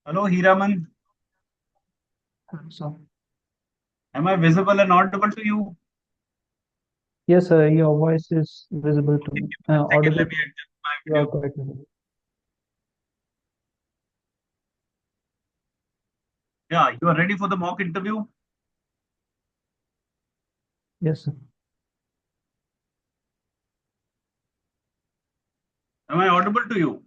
Hello, Heeraman. So, Am I visible and audible to you? yes, your voice is visible to Okay, me, give me a second. audible Let to me me. adjust my You are video. quite visible. Yeah, you are ready for the mock interview? Yes, sir. Am I audible to you?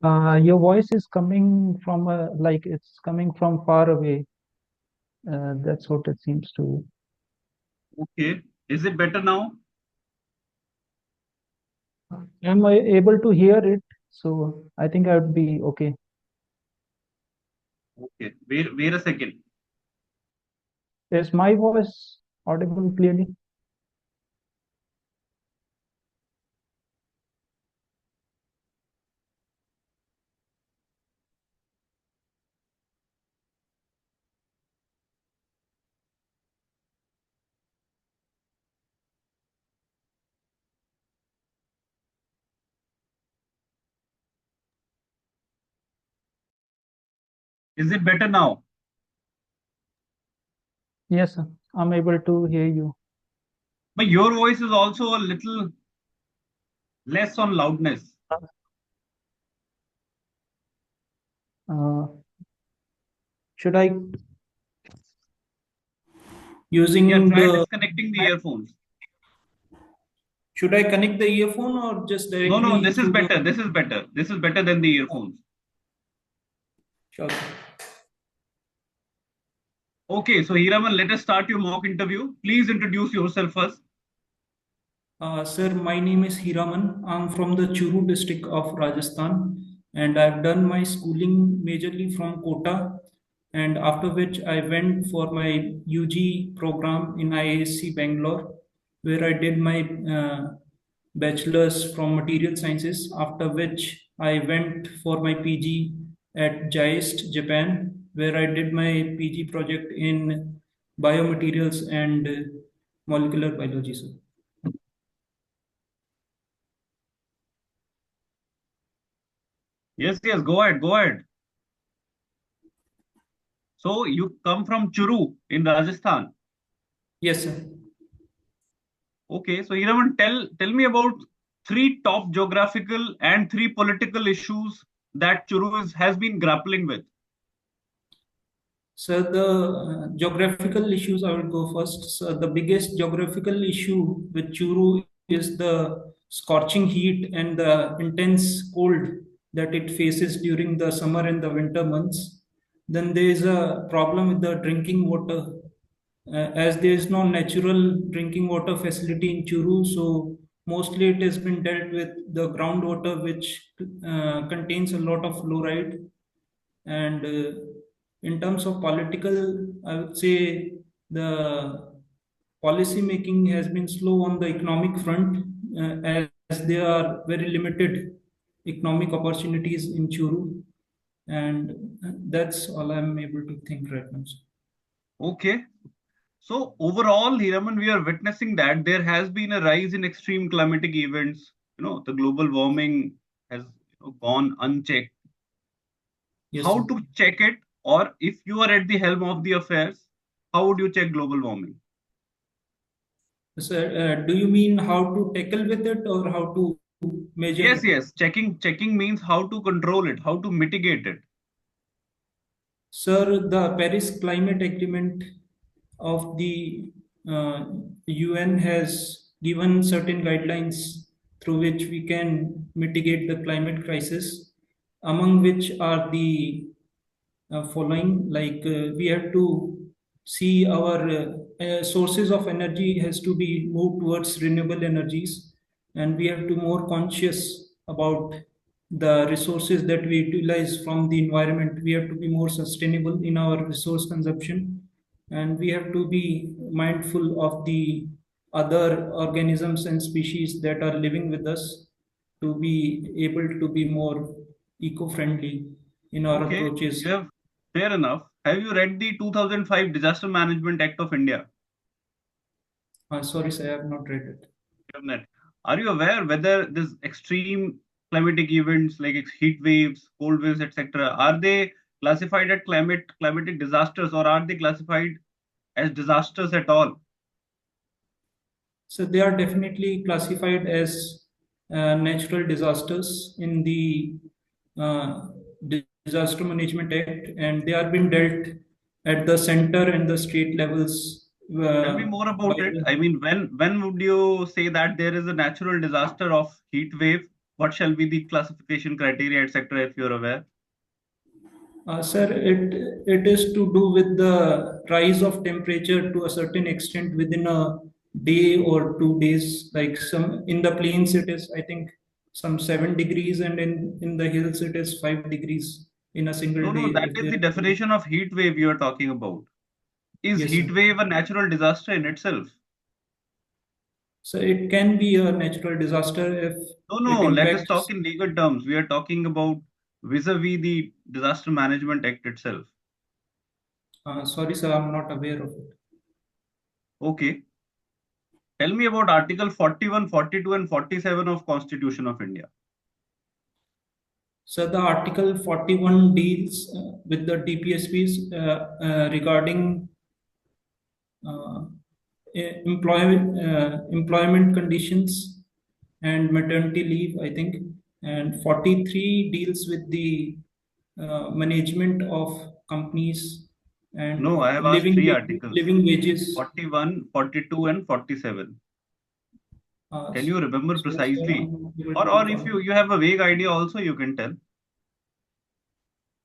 Your voice is coming from like it's coming from far away. That's what it seems to. Okay. Is it better now? Am I able to hear it? So I think I would be okay. Okay. Wait a second. Is my voice audible clearly? Is it better now? Yes, sir. I'm able to hear you. But your voice is also a little less on loudness. Uh, should I? Yeah, Using try the disconnecting the earphones. Should I connect the earphone or just No, no, directly this is through the? better. This is better. This is better than the earphones. Sure. Okay, so Heeraman, let us start your mock interview. Please introduce yourself first. Sir, my name is Heeraman. I'm from the Churu district of Rajasthan, and I've done my schooling majorly from Kota, and after which I went for my UG program in IASC Bangalore, where I did my bachelor's from material sciences. After which I went for my PG at JAIST, Japan, where I did my PG project in biomaterials and molecular biology, sir. Yes, yes, go ahead, go ahead. So you come from Churu in Rajasthan. Yes, sir. Okay, so Hiraman, tell me about three top geographical and three political issues that Churu has been grappling with. So the geographical issues, I will go first. So the biggest geographical issue with Churu is the scorching heat and the intense cold that it faces during the summer and the winter months. Then there is a problem with the drinking water, as there is no natural drinking water facility in Churu. So mostly it has been dealt with the groundwater, which contains a lot of fluoride. And in terms of political, I would say the policy making has been slow on the economic front, as there are very limited economic opportunities in Churu. And that's all I'm able to think right now, sir. Okay, so overall, Hiraman, we are witnessing that there has been a rise in extreme climatic events. The global warming has gone unchecked. Yes, How sir. to check it, or if you are at the helm of the affairs, how would you check global warming? Sir, do you mean how to tackle with it or how to measure Yes, it? yes. Checking means how to control it, how to mitigate it. Sir, the Paris Climate Agreement of the uh, UN has given certain guidelines through which we can mitigate the climate crisis, among which are the following. Like we have to see our sources of energy has to be moved towards renewable energies, and we have to more conscious about the resources that we utilize from the environment. We have to be more sustainable in our resource consumption, and we have to be mindful of the other organisms and species that are living with us, to be able to be more eco-friendly in our Okay, you approaches. have fair enough. Have you read the 2005 Disaster Management Act of India? Sorry, sir, I have not read it. You have not. Are you aware whether this extreme climatic events like heat waves, cold waves, etc., are they classified as climatic disasters, or are they classified as disasters at all? So they are definitely classified as natural disasters in the uh, Disaster Management Act, and they are being dealt at the center and the state levels Tell me more by about it. the. I mean, when would you say that there is a natural disaster of heat wave? What shall be the classification criteria, etc., if you're aware? Sir, it is to do with the rise of temperature to a certain extent within a day or 2 days. Like some in the plains, it is I think some 7 degrees, and in the hills it is 5 degrees in a single No, day. no, that If is the there, definition of heat wave you are talking about. Is yes, heat sir. wave a natural disaster in itself? So it can be a natural disaster if No, it no, let us talk impacts. in legal terms. We are talking about vis-a-vis the Disaster Management Act itself. Sorry, sir, I'm not aware of it. Okay. Tell me about Article 41, 42, and 47 of Constitution of India. So the Article 41 deals with the DPSPs regarding uh, employment conditions and maternity leave, I think. And 43 deals with the management of companies No, and I have asked three articles: living wages. 41, 42, and 47. Can you remember So, sir, precisely? I'm not able to Or if recall. you have a vague idea also, you can tell.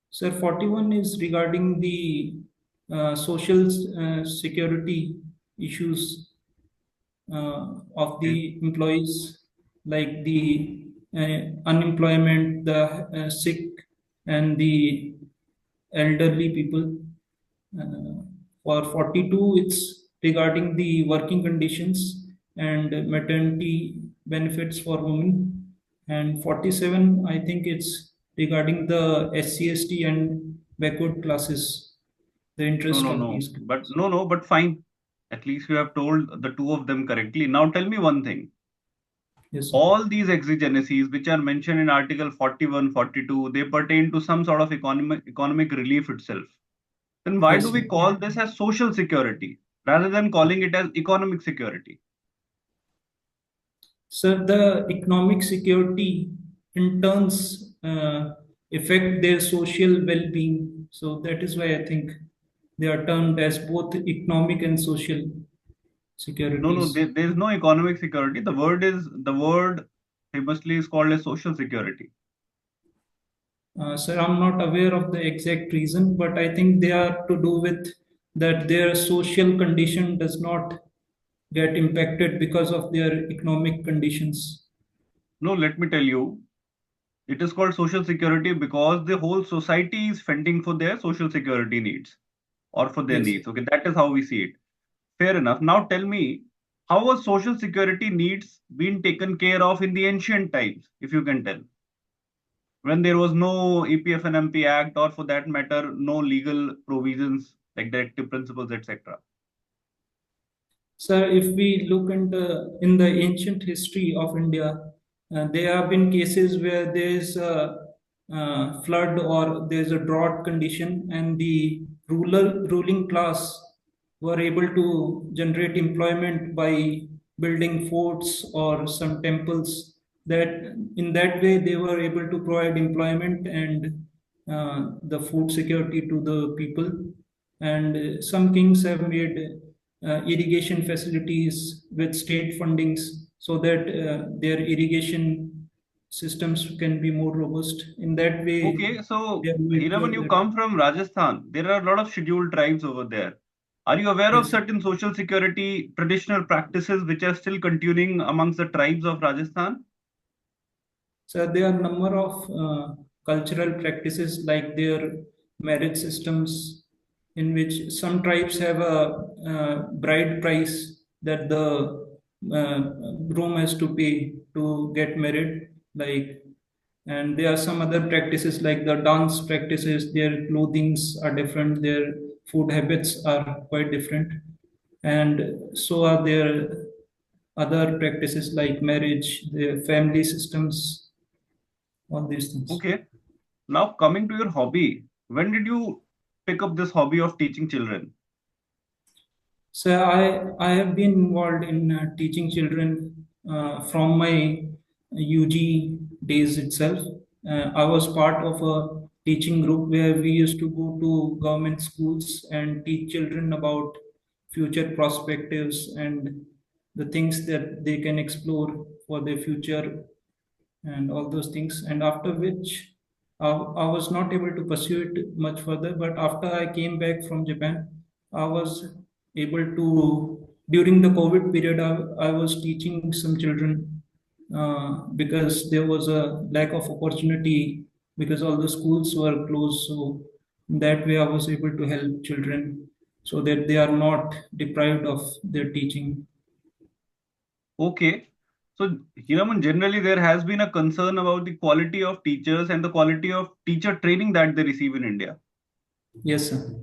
Sir, 41 is regarding the social security issues of Okay. the employees, like the unemployment, the sick, and the elderly people. Uh, for 42, it's regarding the working conditions and maternity benefits for women. And 47, I think it's regarding the SCST and backward classes, the No, interest no, of no. these But classes. no, no, but fine. At least you have told the two of them correctly. Now tell me one thing. Yes, sir. All these exigencies which are mentioned in Article 41, 42, they pertain to some sort of economic relief itself. Then why do Yes, we sir. call this as social security rather than calling it as economic security? So the economic security in turns affect their social well-being. So that is why I think they are termed as both economic and social No, no, securities. there is no economic security. The word famously is called as social security. Sir, I'm not aware of the exact reason, but I think they are to do with that their social condition does not get impacted because of their economic conditions. No, let me tell you, it is called social security because the whole society is fending for their social security needs or for their Yes. needs. Okay, that is how we see it. Fair enough. Now tell me, how was social security needs been taken care of in the ancient times, if you can tell? When there was no EPF and MP Act, or for that matter, no legal provisions like directive principles, etc. So, if we look in the ancient history of India, there have been cases where there is a flood or there is a drought condition, and the ruling class were able to generate employment by building forts or some temples. That in that way they were able to provide employment and the food security to the people. And some kings have made irrigation facilities with state fundings so that their irrigation systems can be more robust. In that way, Okay, so they have made sure Hiraman, you that. come from Rajasthan. There are a lot of scheduled tribes over there. Are you aware of Yes, certain social security traditional practices which are still continuing amongst the tribes of Rajasthan? so there are number of cultural practices like their marriage systems, in which some tribes have a bride price that the groom has to pay to get married. Like, and there are some other practices like the dance practices. Their clothings are different. Their food habits are quite different, and so are their other practices like marriage, their family systems. all these things. Okay. Now coming to your hobby, when did you pick up this hobby of teaching children? So I have been involved in teaching children from my UG days itself. I was part of a teaching group where we used to go to government schools and teach children about future perspectives and the things that they can explore for their future and all those things. And after which, I was not able to pursue it much further. But after I came back from Japan, I was able to, during the COVID period, I was teaching some children because there was a lack of opportunity because all the schools were closed. So that way, I was able to help children so that they are not deprived of their teaching. Okay. So, Hiraman, generally there has been a concern about the quality of teachers and the quality of teacher training that they receive in India. Yes, sir.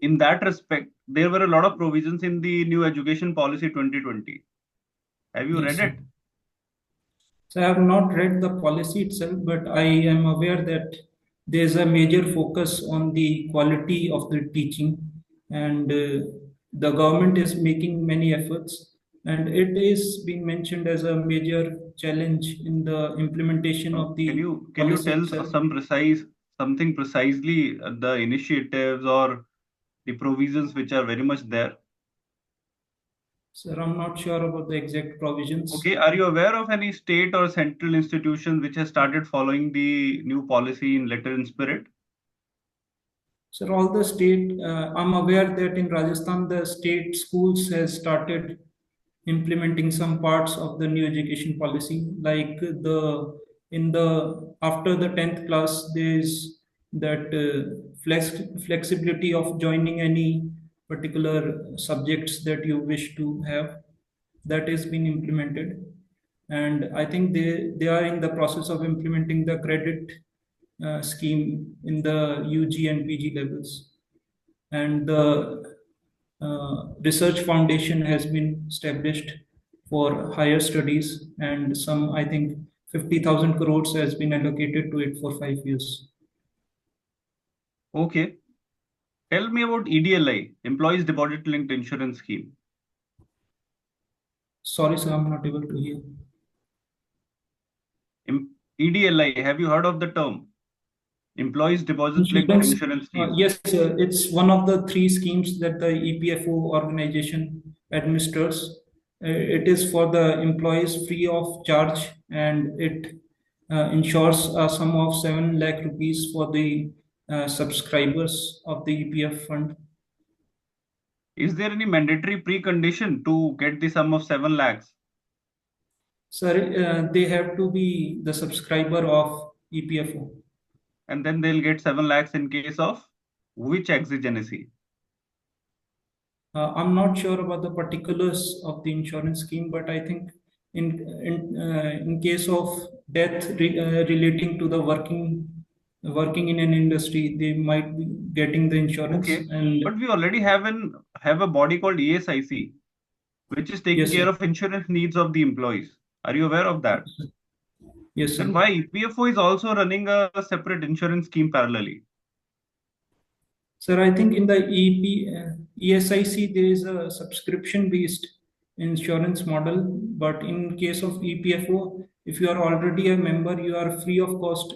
In that respect, there were a lot of provisions in the new education policy 2020. Have you Yes, read sir. it? So I have not read the policy itself, but I am aware that there's a major focus on the quality of the teaching, and the government is making many efforts, and it is being mentioned as a major challenge in the implementation of Can the you policy tell itself. something precisely the initiatives or the provisions which are very much there? Sir, I'm not sure about the exact provisions. Okay, are you aware of any state or central institution which has started following the new policy in letter and spirit? Sir, all the state, I'm aware that in Rajasthan, the state schools has started implementing some parts of the new education policy, like the in the after the 10th class, there is that flexibility of joining any particular subjects that you wish to have. That is being implemented, and I think they are in the process of implementing the credit scheme in the UG and PG levels, and the research foundation has been established for higher studies, and some, I think, 50,000 crores has been allocated to it for 5 years. Okay. Tell me about EDLI, Employees Deposit Linked Insurance Scheme. Sorry, sir, I'm not able to hear. EDLI, have you heard of the term? Employees Deposit Linked Insurance, Insurance Scheme. yes, sir, it's one of the three schemes that the EPFO organization administers. It is for the employees free of charge, and it ensures a sum of 7 lakh rupees for the subscribers of the EPF fund. Is there any mandatory precondition to get the sum of 7 lakhs? Sir, they have to be the subscriber of EPFO. And then they'll get 7 lakhs in case of which exigency? I'm not sure about the particulars of the insurance scheme, but I think in case of death relating to the working in an industry, they might be getting the insurance. Okay, And but we already have a body called ESIC, which is taking yes, care sir. of insurance needs of the employees. Are you aware of that? Yes, sir. Then why EPFO is also running a separate insurance scheme parallelly? Sir, I think in the ESIC, there is a subscription-based insurance model, but in case of EPFO, if you are already a member, you are free of cost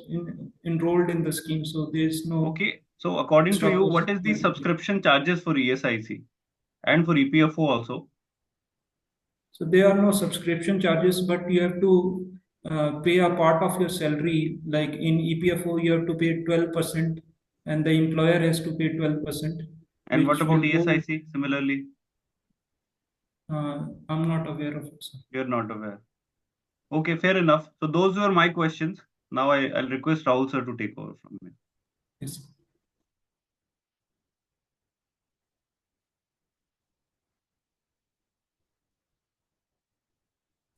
enrolled in the scheme, so there is no Okay, so according to extra you, cost. what is the subscription charges for ESIC and for EPFO also? So there are no subscription charges, but you have to pay a part of your salary. Like in EPFO, you have to pay 12%, and the employer has to pay 12%, And what which about will go. ESIC similarly? I'm not aware of it, sir. You're not aware. Okay, fair enough. So those were my questions. Now I'll request Rahul sir to take over from me. Yes.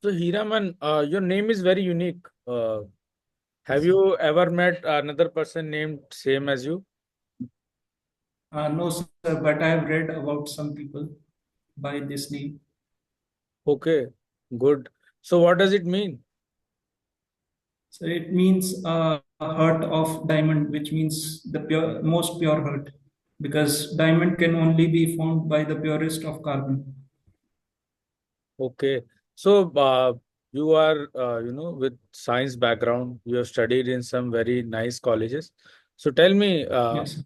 So Heeraman, your name is very unique. Have you ever met another person named same as you? No, sir, but I have read about some people by this name. Okay, good. So what does it mean? So it means a heart of diamond, which means the most pure heart, because diamond can only be found by the purest of carbon. Okay. So, you are, with science background, you have studied in some very nice colleges. So tell me, Yes.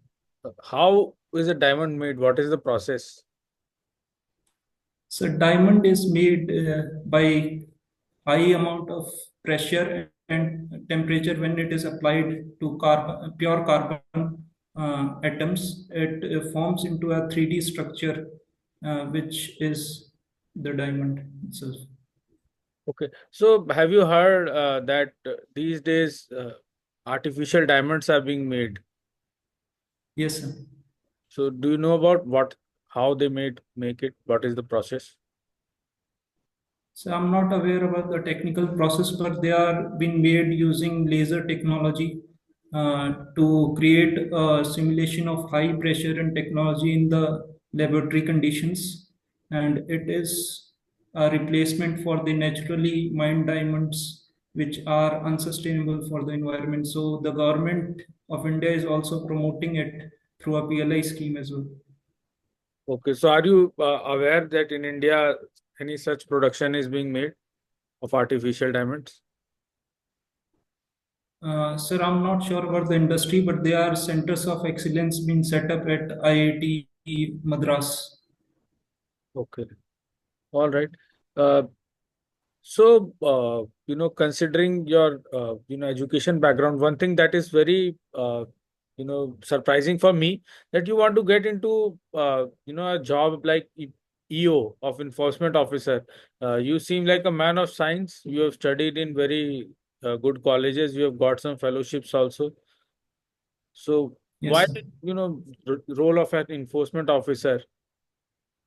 how is a diamond made? What is the process? So diamond is made by high amount of pressure and temperature when it is applied to carbon, pure carbon atoms. It forms into a 3D structure, which is the diamond itself. Okay. So have you heard that these days artificial diamonds are being made? Yes, sir. So do you know about how they make it? What is the process? So I'm not aware about the technical process, but they are being made using laser technology to create a simulation of high pressure and technology in the laboratory conditions. And it is a replacement for the naturally mined diamonds, which are unsustainable for the environment. So the government of India is also promoting it through a PLI scheme as well. Okay. So are you aware that in India any such production is being made of artificial diamonds? Sir, I'm not sure about the industry, but there are centers of excellence being set up at IIT Madras. Okay. All right. Uh, So, considering your, education background, one thing that is very, surprising for me that you want to get into, a job like EO of enforcement officer. You seem like a man of science. You have studied in very good colleges. You have got some fellowships also. So, Yes, why, sir. role of an enforcement officer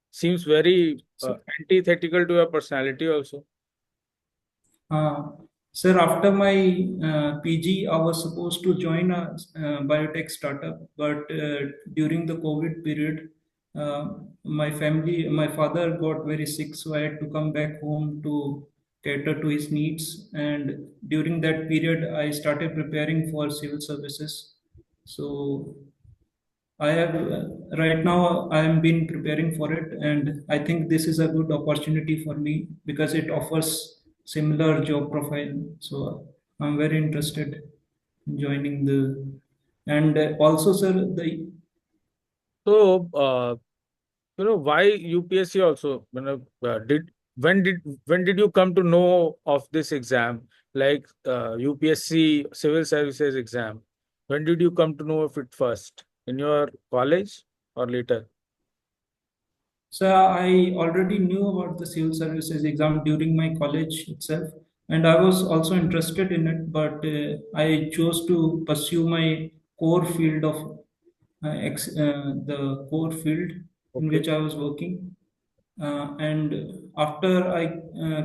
seems very So, antithetical to your personality also. uh, sir, after my PG, I was supposed to join a biotech startup, but during the COVID period, my father got very sick, so I had to come back home to cater to his needs. And during that period, I started preparing for civil services. So I have right now I am been preparing for it, and I think this is a good opportunity for me because it offers similar job profile. So I'm very interested in joining the, and also, sir, the So, why UPSC also? When did you come to know of this exam, like UPSC Civil Services exam? When did you come to know of it first? In your college or later? so I already knew about the civil services exam during my college itself, and I was also interested in it, but I chose to pursue my core field of the core field in Okay. which I was working. And after I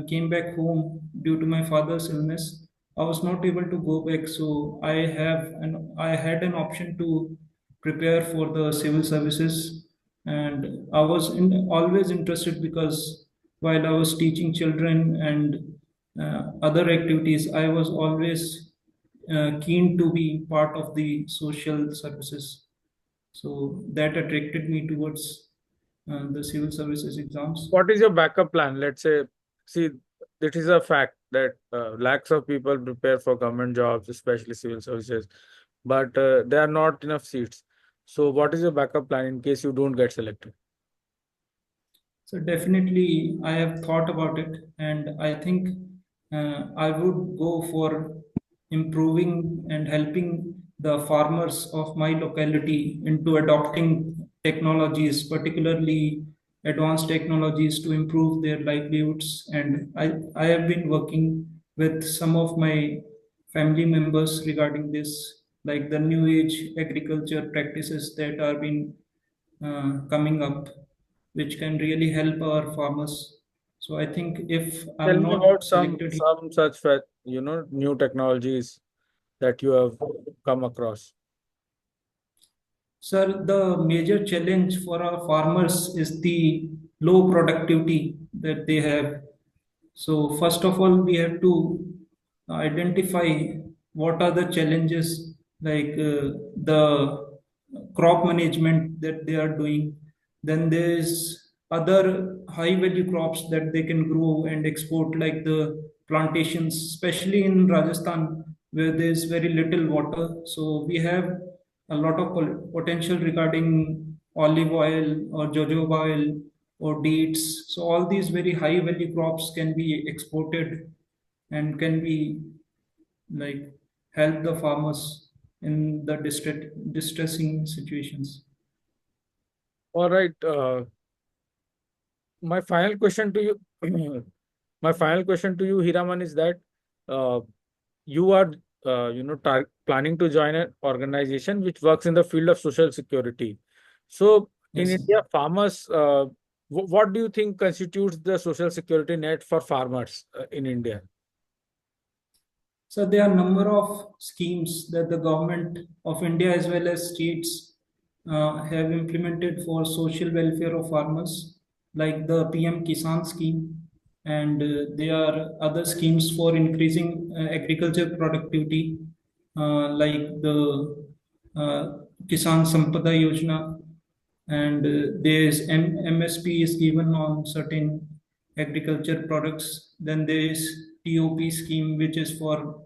came back home due to my father's illness, I was not able to go back. So I had an option to prepare for the civil services, and I was always interested because while I was teaching children and other activities, I was always keen to be part of the social services. So that attracted me towards the civil services exams. What is your backup plan? Let's say, see, it is a fact that lakhs of people prepare for government jobs, especially civil services, but there are not enough seats. So, what is your backup plan in case you don't get selected? So definitely, I have thought about it, and I think I would go for improving and helping the farmers of my locality into adopting technologies, particularly advanced technologies, to improve their livelihoods. And I have been working with some of my family members regarding this, like the new age agriculture practices that are being coming up, which can really help our farmers. So I think if Tell I'm me about not some selected, some such new technologies that you have come across. sir, the major challenge for our farmers is the low productivity that they have. So first of all, we have to identify what are the challenges, like the crop management that they are doing. Then there's other high value crops that they can grow and export, like the plantations, especially in Rajasthan, where there's very little water. So we have a lot of potential regarding olive oil or jojoba oil or dates. So all these very high value crops can be exported and can be like help the farmers in the distressing situations. All right. My final question to you, my final question to you, Hiraman, is that uh, you are, planning to join an organization which works in the field of social security. So in Yes, sir. India, farmers, what do you think constitutes the social security net for farmers in India? So there are a number of schemes that the government of India as well as states have implemented for social welfare of farmers, like the PM Kisan scheme, and there are other schemes for increasing agriculture productivity, like the uh, Kisan Sampada Yojana, and there's MSP is given on certain agriculture products. Then there is TOP scheme, which is for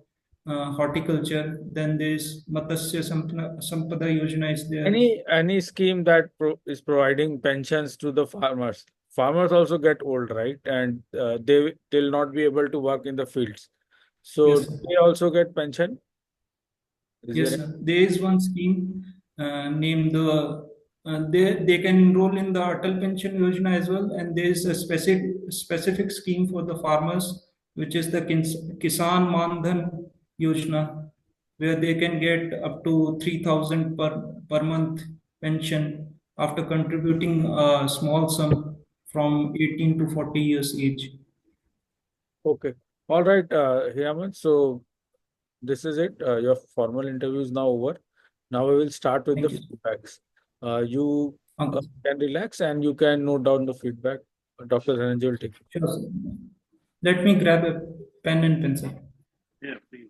horticulture. Then there's Matsya Sampada Yojana is there. Any scheme that is providing pensions to the farmers. Farmers also get old, right? And they'll not be able to work in the fields. So Yes, do sir. they also get pension? Is Yes, there sir. There is one scheme named the they can enroll in the Atal Pension Yojana as well, and there is a specific scheme for the farmers, which is the Kisan Man Dhan Yojana, where they can get up to 3,000 per month pension after contributing a small sum from 18 to 40 years age. okay? All right, Hiraman. So this is it. Your formal interview is now over. Now we will start with the Thank you. feedbacks. You Okay. can relax and you can note down the feedback. Dr. Dhananjay will take it. Sure, sir. Let me grab a pen and pencil. Yeah, please.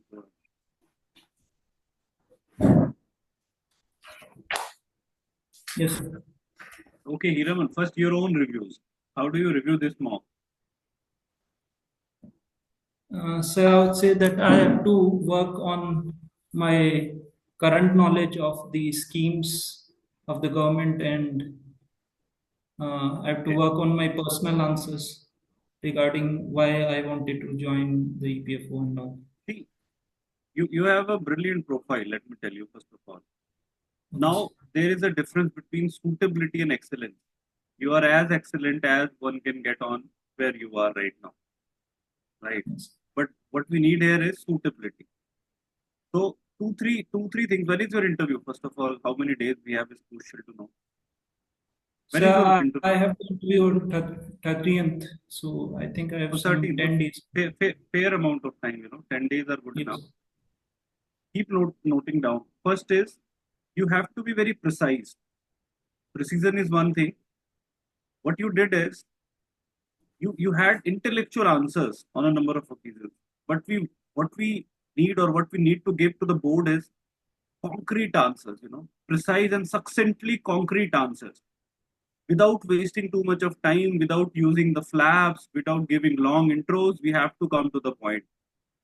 Yes, sir. Okay, Heeraman, first your own reviews. How do you review this mock? So I would say that I have to work on my current knowledge of the schemes of the government, and I have to work on my personal answers regarding why I wanted to join the EPFO and all. See, you have a brilliant profile, let me tell you, first of all. Now, there is a difference between suitability and excellence. You are as excellent as one can get on where you are right now. Right. Yes. But what we need here is suitability. So two, three things. When is your interview? First of all, how many days we have is crucial to know. When So is your interview? I have to interview on 30th, so I think I have some 13, 10 days. fair amount of time, 10 days are good Yes. enough. Keep noting down. First is, you have to be very precise. Precision is one thing. What you did is, you had intellectual answers on a number of occasions. But what we need or what we need to give to the board is concrete answers, precise and succinctly concrete answers, without wasting too much of time, without using the flaps, without giving long intros. We have to come to the point.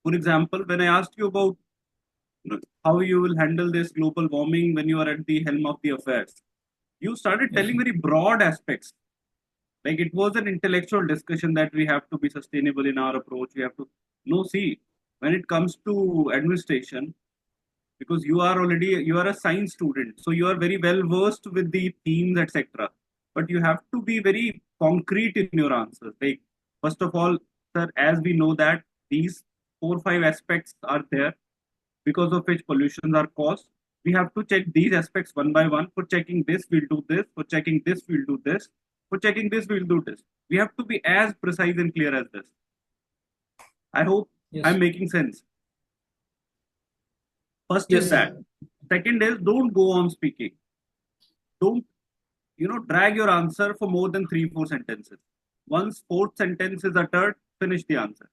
For example, when I asked you about how you will handle this global warming when you are at the helm of the affairs, you started Yes. telling very broad aspects. Like it was an intellectual discussion that we have to be sustainable in our approach. We have to see, when it comes to administration, because you are a science student, so you are very well versed with the themes, etc. But you have to be very concrete in your answers. Like, first of all, sir, as we know that these 4 or 5 aspects are there because of which pollutions are caused. We have to check these aspects one by one. For checking this, we'll do this. For checking this, we'll do this. For checking this, we'll do this. We have to be as precise and clear as this. I hope Yes. I'm making sense. First Yes, is sir. that. Second is, don't go on speaking. Don't, drag your answer for more than 3-4 sentences. Once fourth sentence is uttered, finish the answer.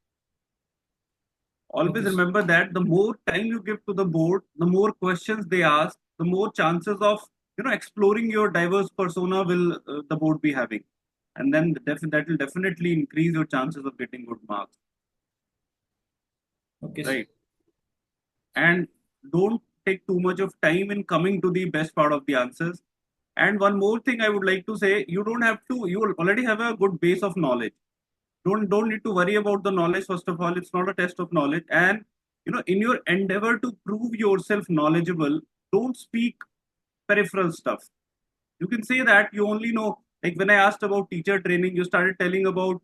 Always Okay, sir. remember that the more time you give to the board, the more questions they ask, the more chances of exploring your diverse persona will the board be having, and then that will definitely increase your chances of getting good marks, Okay, sir. right? And don't take too much of time in coming to the best part of the answers. And one more thing I would like to say, you don't have to, you already have a good base of knowledge. Don't need to worry about the knowledge. First of all, it's not a test of knowledge. And in your endeavor to prove yourself knowledgeable, don't speak peripheral stuff. You can say that you only know, like when I asked about teacher training, you started telling about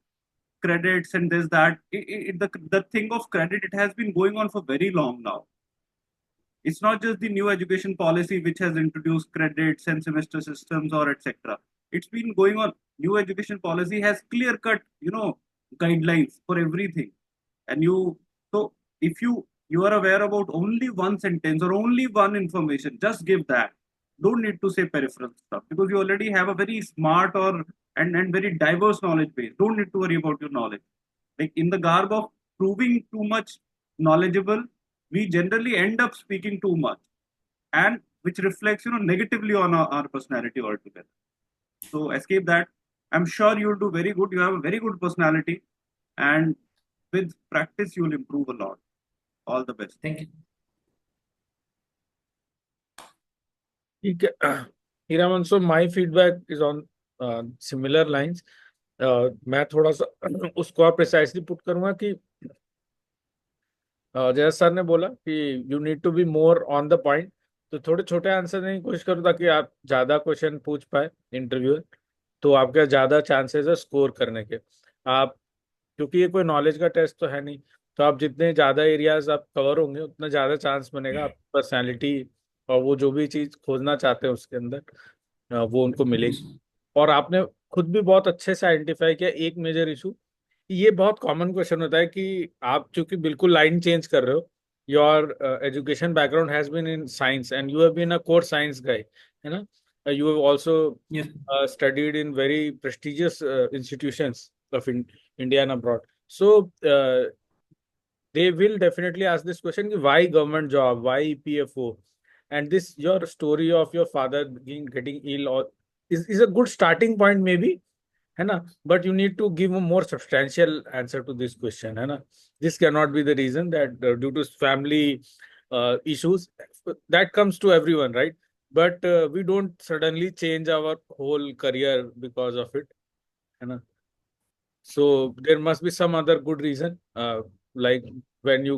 credits and this, that. The thing of credit, it has been going on for very long now. It's not just the new education policy which has introduced credits and semester systems or etc. It's been going on. New education policy has clear cut, guidelines for everything. And so if you are aware about only one sentence or only one information, just give that. Don't need to say peripheral stuff because you already have a very smart and very diverse knowledge base. Don't need to worry about your knowledge. Like in the garb of proving too much knowledgeable, we generally end up speaking too much, and which reflects negatively on our personality altogether. So escape that. I'm sure you'll do very good. You have a very good personality, and with practice you'll improve a lot. All the best. Thank you. ठीक है Hiraman, so my feedback is on similar lines. मैं थोड़ा सा उसको और precisely put करूंगा कि जैसा सर ने बोला कि you need to be more on the point, तो थोड़े छोटे आंसर देने की कोशिश करो ताकि आप ज्यादा क्वेश्चन पूछ पाए इंटरव्यूअर, तो आपके ज्यादा चांसेस है स्कोर करने के। आप क्योंकि ये कोई नॉलेज का टेस्ट तो है नहीं, तो आप जितने ज्यादा एरियाज आप कवर होंगे उतना ज्यादा चांस बनेगा आप पर्सनैलिटी और वो जो भी चीज खोजना चाहते हैं उसके अंदर वो उनको मिलेगी। और आपने खुद भी बहुत अच्छे से आइडेंटिफाई किया एक मेजर इशू। ये बहुत कॉमन क्वेश्चन होता है कि आप चूंकि बिल्कुल लाइन चेंज कर रहे हो, your education background has been in science and you have been a core science guy, है ना, you have also studied in very prestigious institutions of India and abroad. So they will definitely ask this question: why government job, why EPFO? And this your story of your father getting ill or is a good starting point maybe, है ना, but you need to give a more substantial answer to this question, है ना. This cannot be the reason that due to family issues that comes to everyone, right? But we don't suddenly change our whole career because of it, है ना. So there must be some other good reason, like when you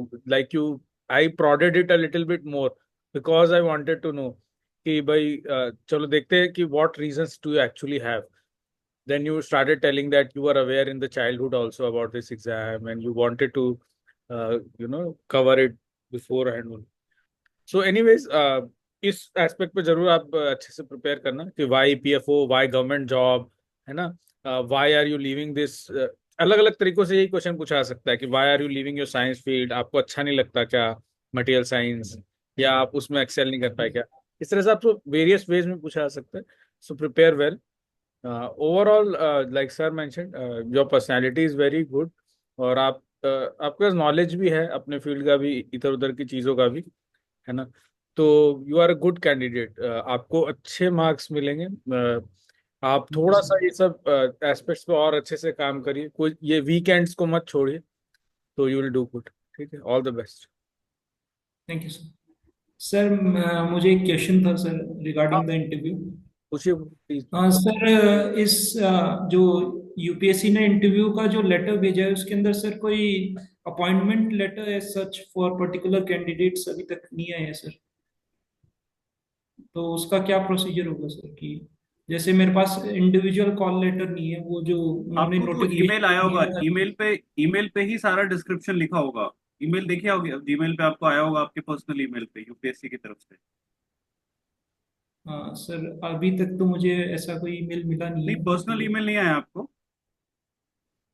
I prodded it a little bit more because I wanted to know कि भाई चलो देखते हैं कि what reasons do you actually have. Then you started telling that you were aware in the childhood also about this exam and you wanted to cover it beforehand. So anyways, इस aspect पे जरूर आप अच्छे से prepare करना कि why PFO, why government job, है ना, why are you leaving this. अलग अलग तरीकों से यही क्वेश्चन पूछा सकता है कि why are you leaving your science field, आपको अच्छा नहीं लगता क्या मटेरियल साइंस, या आप उसमें एक्सेल नहीं कर पाए क्या। इस तरह से आपको वेरियस वेज में पूछा जा सकता है। So prepare well. Overall like sir mentioned your personality is very good और आपके पास नॉलेज भी है अपने फील्ड का भी, इधर उधर की चीज़ों का भी, है ना। तो you are a good candidate, आपको अच्छे मार्क्स मिलेंगे। आप थोड़ा सा ये सब एस्पेक्ट्स पे और अच्छे से काम करिए, कोई ये वीकेंड्स को मत छोड़िए, तो यू विल डू गुड। ठीक है, all the best. Thank you sir. Sir मुझे एक क्वेश्चन था सर रिगार्डिंग द इंटरव्यू। पूछिए प्लीज। सर इस जो यूपीएससी ने इंटरव्यू का जो लेटर भेजा है उसके अंदर सर कोई अपॉइंटमेंट लेटर है सच फॉर पर्टिकुलर कैंडिडेट्स अभी तक नहीं आया है सर, तो उसका क्या प्रोसीजर होगा सर कि जैसे मेरे पास इंडिविजुअल कॉल लेटर नहीं है, वो जो उन्होंने आपको तो ईमेल आया होगा, ईमेल पे ही सारा डिस्क्रिप्शन लिखा होगा। ईमेल देखिए होगी, जीमेल पे आपको आया होगा, आपके पर्सनल ईमेल पे यूपीएससी की तरफ से। हाँ सर, अभी तक तो मुझे ऐसा कोई ईमेल मिला नहीं नहीं, है पर्सनल ईमेल नहीं आया आपको?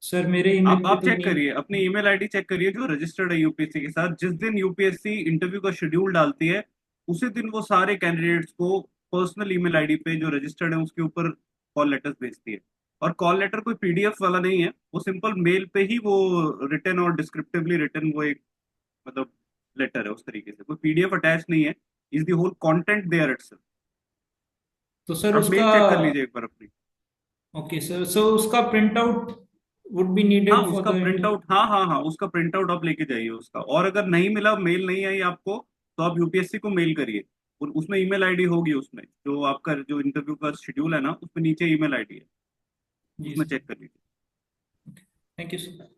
सर। मेरे ईमेल पे आप तो चेक नहीं। करिए, अपनी ईमेल आईडी चेक करिए जो रजिस्टर्ड है यूपीएससी के साथ। जिस दिन यूपीएससी इंटरव्यू का शेड्यूल डालती है उसी दिन वो सारे कैंडिडेट्स को पर्सनल ईमेल आईडी पे जो रजिस्टर्ड है उसके ऊपर कॉल लेटर्स भेजती है। और कॉल लेटर कोई पीडीएफ वाला नहीं है, वो सिंपल मेल पे ही वो रिटन और डिस्क्रिप्टिवली रिटन वो एक मतलब लेटर है, उस तरीके से कोई पीडीएफ अटैच नहीं है, is the whole content there itself. तो सर आप उसका, मेल चेक कर लीजिए एक बार अपनी। ओके सर, सो उसका प्रिंट आउट वुड बी हाँ नीडेड फॉर उसका द प्रिंट इंटरव्यू। आउट, हाँ, उसका प्रिंट आउट आप लेके जाइए उसका। और अगर नहीं मिला, मेल नहीं आई आपको, तो आप यूपीएससी को मेल करिए, और उसमें ईमेल आईडी होगी, उसमें जो आपका जो इंटरव्यू का शेड्यूल है ना, उसमें नीचे ईमेल आईडी है, जी उसमें सर, चेक कर लीजिए। Thank you sir.